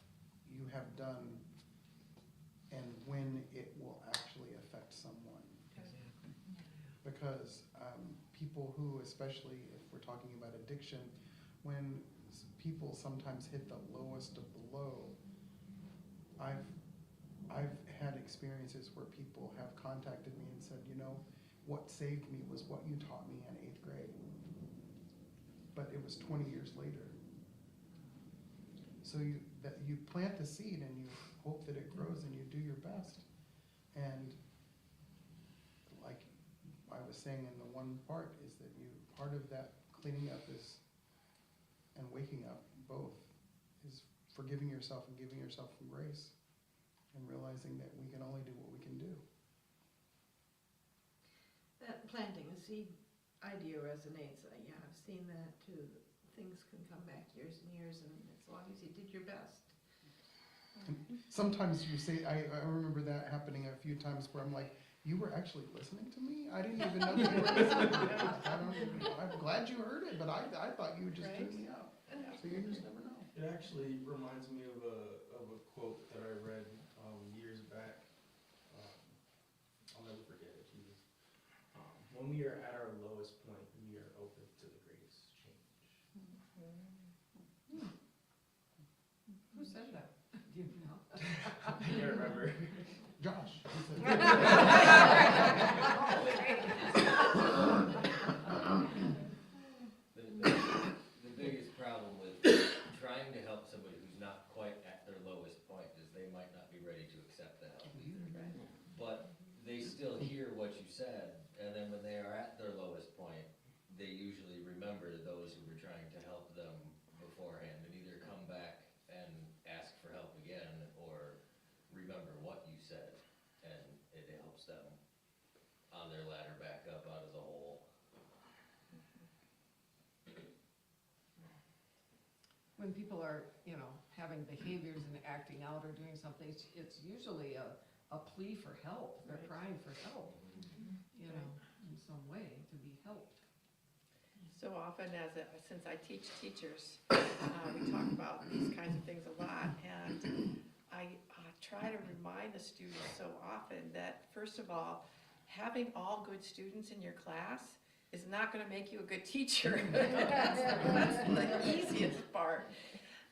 you have done and when it will actually affect someone. Exactly. Because people who, especially if we're talking about addiction, when people sometimes hit the lowest of the low, I've had experiences where people have contacted me and said, what saved me was what you taught me in 8th grade. But it was 20 years later. So you plant the seed and you hope that it grows and you do your best. And like I was saying in the one part is that part of that cleaning up is, and waking up both, is forgiving yourself and giving yourself some grace and realizing that we can only do what we can do. That planting a seed idea resonates. Yeah, I've seen that too. Things can come back years and years, and as long as you did your best. Sometimes you say, I remember that happening a few times where I'm like, you were actually listening to me? I didn't even know you were listening. I'm glad you heard it, but I thought you were just tuning me out. So you just never know. It actually reminds me of a quote that I read years back. I'll never forget it. Jesus. When we are at our lowest point, we are open to the greatest change. Who said that? Do you know? I can't remember. Josh. The biggest problem with trying to help somebody who's not quite at their lowest point is they might not be ready to accept the help either. But they still hear what you said, and then when they are at their lowest point, they usually remember those who were trying to help them beforehand and either come back and ask for help again or remember what you said, and it helps them on their ladder back up out of the hole. When people are, having behaviors and acting out or doing something, it's usually a plea for help. They're crying for help, in some way to be helped. So often since I teach teachers, we talk about these kinds of things a lot, and I try to remind the students so often that, first of all, having all good students in your class is not going to make you a good teacher. That's the easiest part.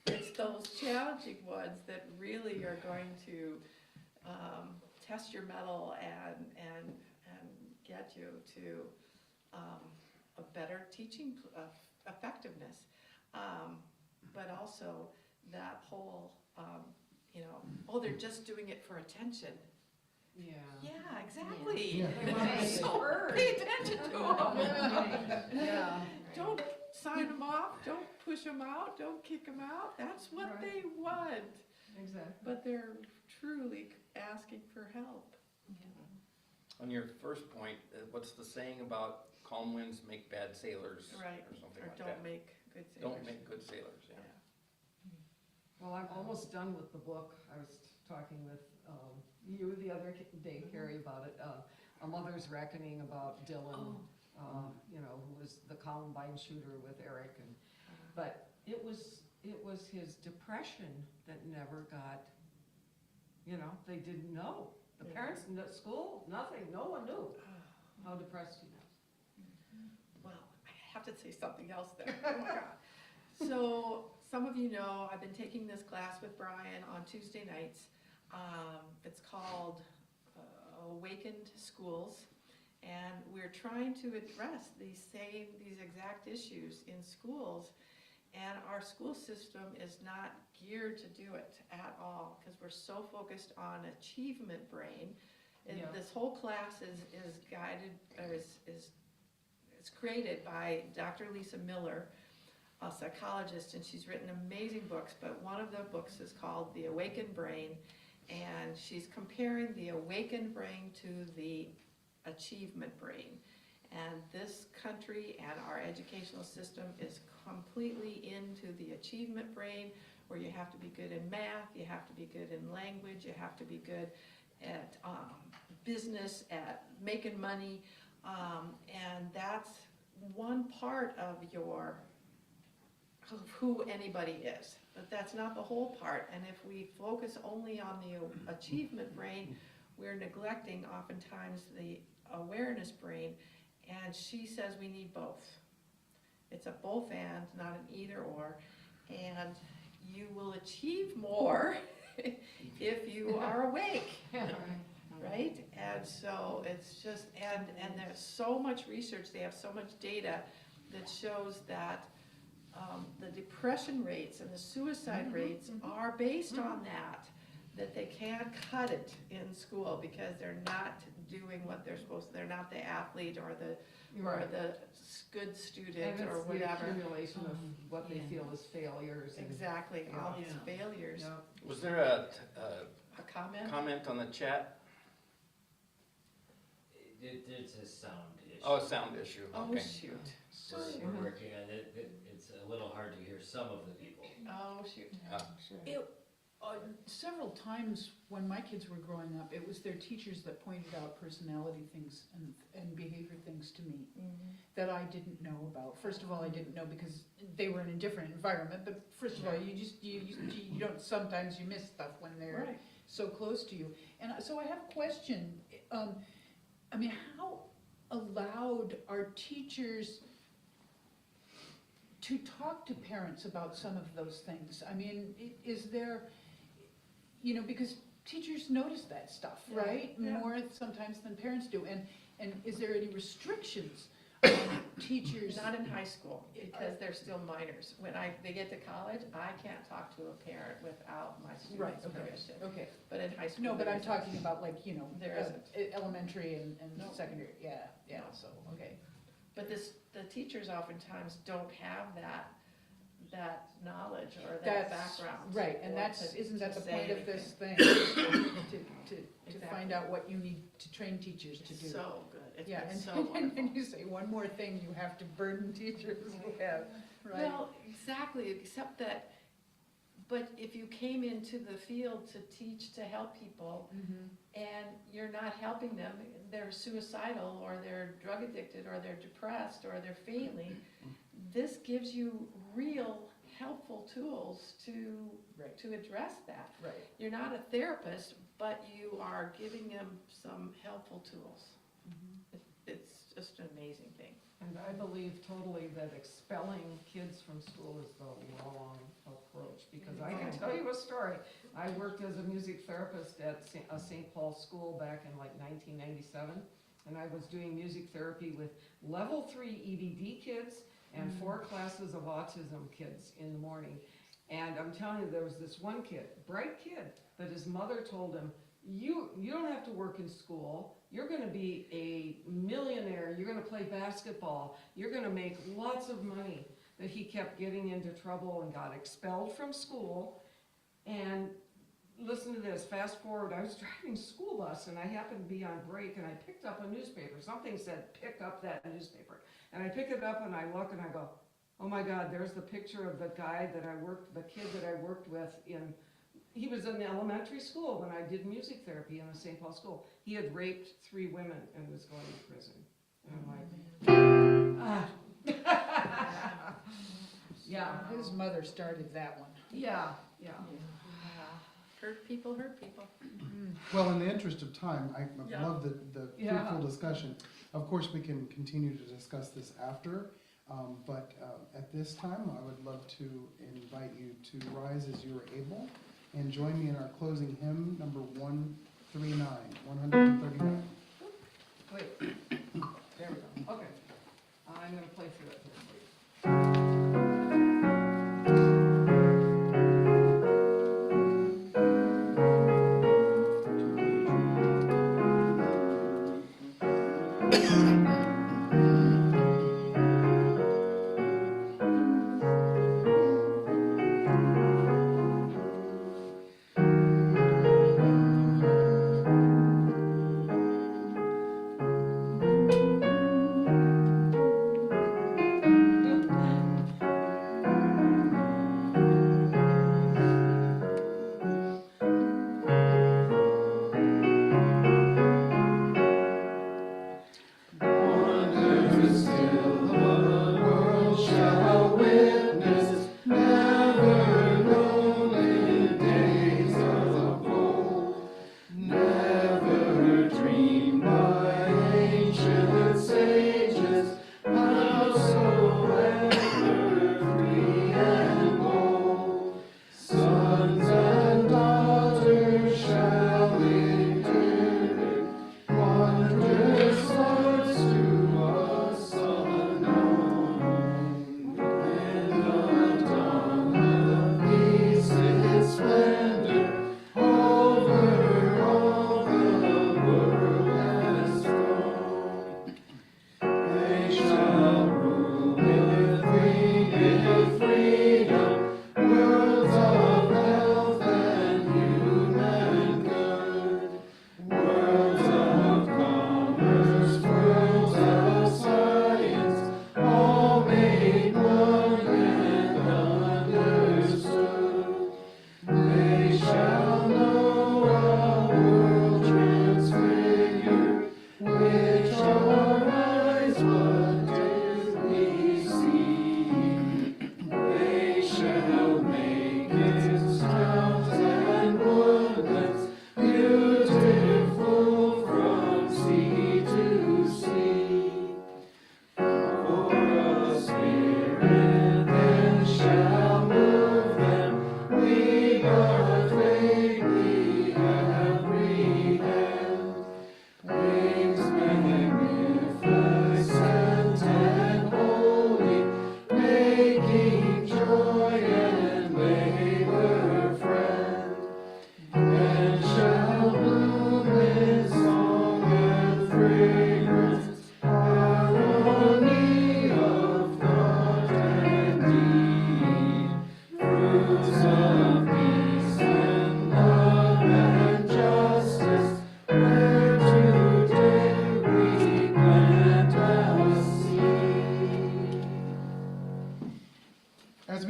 It's those challenging ones that really are going to test your mettle and get you to a better teaching effectiveness. But also that whole, they're just doing it for attention. Yeah. Yeah, exactly. Yeah. So pay attention to them. Yeah. Don't sign them off, don't push them out, don't kick them out. That's what they want. Exactly. But they're truly asking for help. On your first point, what's the saying about calm winds make bad sailors? Right. Or something Or like don't that. make good sailors. Don't make good sailors, yeah. Well, I'm almost done with the book. I was talking with you the other day, Carrie, about it. A Mother's Reckoning about Dylan, who was the Columbine shooter with Eric, but it was his depression that never got. They didn't know. The parents, school, nothing. No one knew how depressed he was. Well, I have to say something else there. Oh my God. So some of you know I've been taking this class with Brian on Tuesday nights. It's called Awakened Schools, and we're trying to address these exact issues in schools, and our school system is not geared to do it at all because we're so focused on achievement brain. And this whole class is guided, or is created by Dr. Lisa Miller, a psychologist, and she's written amazing books, but one of the books is called The Awakened Brain, and she's comparing the awakened brain to the achievement brain. And this country and our educational system is completely into the achievement brain, where you have to be good in math, you have to be good in language, you have to be good at business, at making money, and that's one part of who anybody is. But that's not the whole part, and if we focus only on the achievement brain, we're neglecting oftentimes the awareness brain, and she says we need both. It's a both and, not an either or, and you will achieve more if you are awake, right? And so it's just, and there's so much research, they have so much data that shows that the depression rates and the suicide rates are based on that they can't cut it in school because they're not doing what they're supposed to, they're not the athlete or the good student And or it's the whatever. accumulation of what they Yeah. feel is failures. And, Exactly, all Yeah. these failures. yeah. Was there a A comment? comment on the chat? It's a sound issue. Oh, a sound issue, Oh, okay. shoot. We're working on it, it's a little hard to hear some of the people. Oh, shoot. Several times when my kids were growing up, it was their teachers that pointed out personality things and behavior things to me that I didn't know about. First of all, I didn't know because they were in a different environment, but first of all, you don't, sometimes you miss stuff when they're Right. so close to you. And so I have a question. I mean, how allowed are teachers to talk to parents about some of those things? I mean, is there, because teachers notice that stuff, Yeah, right? yeah. More sometimes than parents do. And is there any restrictions on teachers? Not in high school, because they're still minors. When they get to college, I can't talk to a parent without my Right, student's okay, permission. okay. But in high school. No, but there I'm isn't. talking about There isn't. elementary and No. secondary, yeah, No. so, okay. But the teachers oftentimes don't have that knowledge or that That's, background. right, and or isn't that to the say point of anything. this thing? To Exactly. find out what you need to train teachers to do. So good. It's Yeah, been and so and wonderful. you say one more thing you have to burden teachers with, right? Well, exactly, except that, but if you came into the field to teach, to help people, Mhm. and you're not helping them, they're suicidal, or they're drug addicted, or they're depressed, or they're failing, this gives you real helpful tools Right. to address that. Right. You're not a therapist, but you are giving them some helpful tools. It's just an amazing thing. And I believe totally that expelling kids from school is the wrong approach, because I can tell you a story. I worked as a music therapist at a St. Paul school back in like 1997, and I was doing music therapy with level 3 EBD kids and 4 classes of autism kids in the morning. And I'm telling you, there was this one kid, bright kid, that his mother told him, you don't have to work in school, you're gonna be a millionaire, you're gonna play basketball, you're gonna make lots of money. That he kept getting into trouble and got expelled from school. And listen to this, fast forward, I was driving school bus and I happened to be on break and I picked up a newspaper. Something said, pick up that newspaper. And I pick it up and I look and I go, oh my God, there's the picture of the guy that the kid that I worked with he was in elementary school when I did music therapy in the St. Paul school. He had raped 3 women and was going to prison. And I'm like, yeah. His mother started that one. Yeah. Hurt people hurt people. Well, in the interest of time, I Yeah. love the Yeah. fruitful discussion. Of course, we can continue to discuss this after, but at this time, I would love to invite you to rise as you are able and join me in our closing hymn, number 139. Wait, there we go, okay. I'm gonna play through it here for you.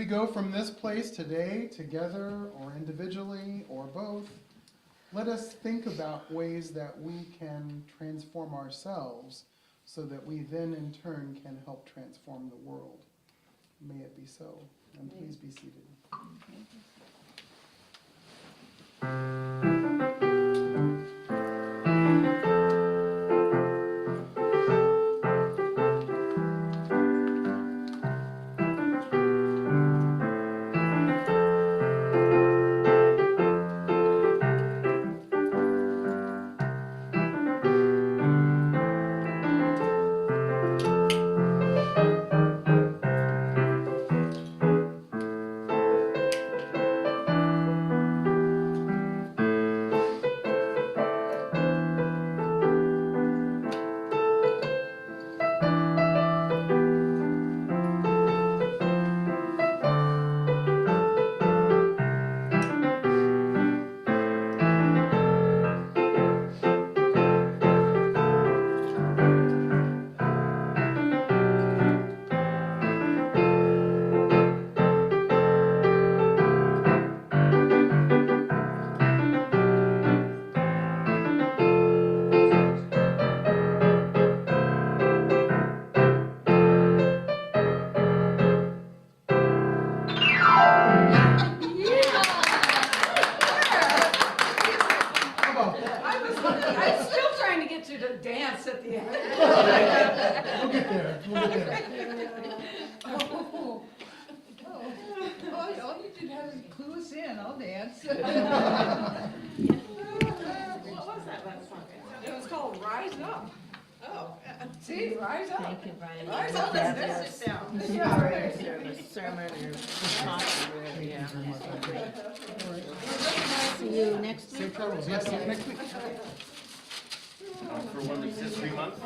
we go from this place today, together or individually or both, let us think about ways that we can transform ourselves so that we then in turn can help transform the world. May it be so, and please be seated. I'm still trying to get you to dance at the end. We'll get there, we'll get there. All you did have is clue us in, I'll dance. What was that last song? It was called Rise Up. Oh. See, rise up. Thank you, Brian. Rise up, let's sit down. Sermon or talk, yeah. See you next week. Safe travels, yes, see you next week. For Women's History Month.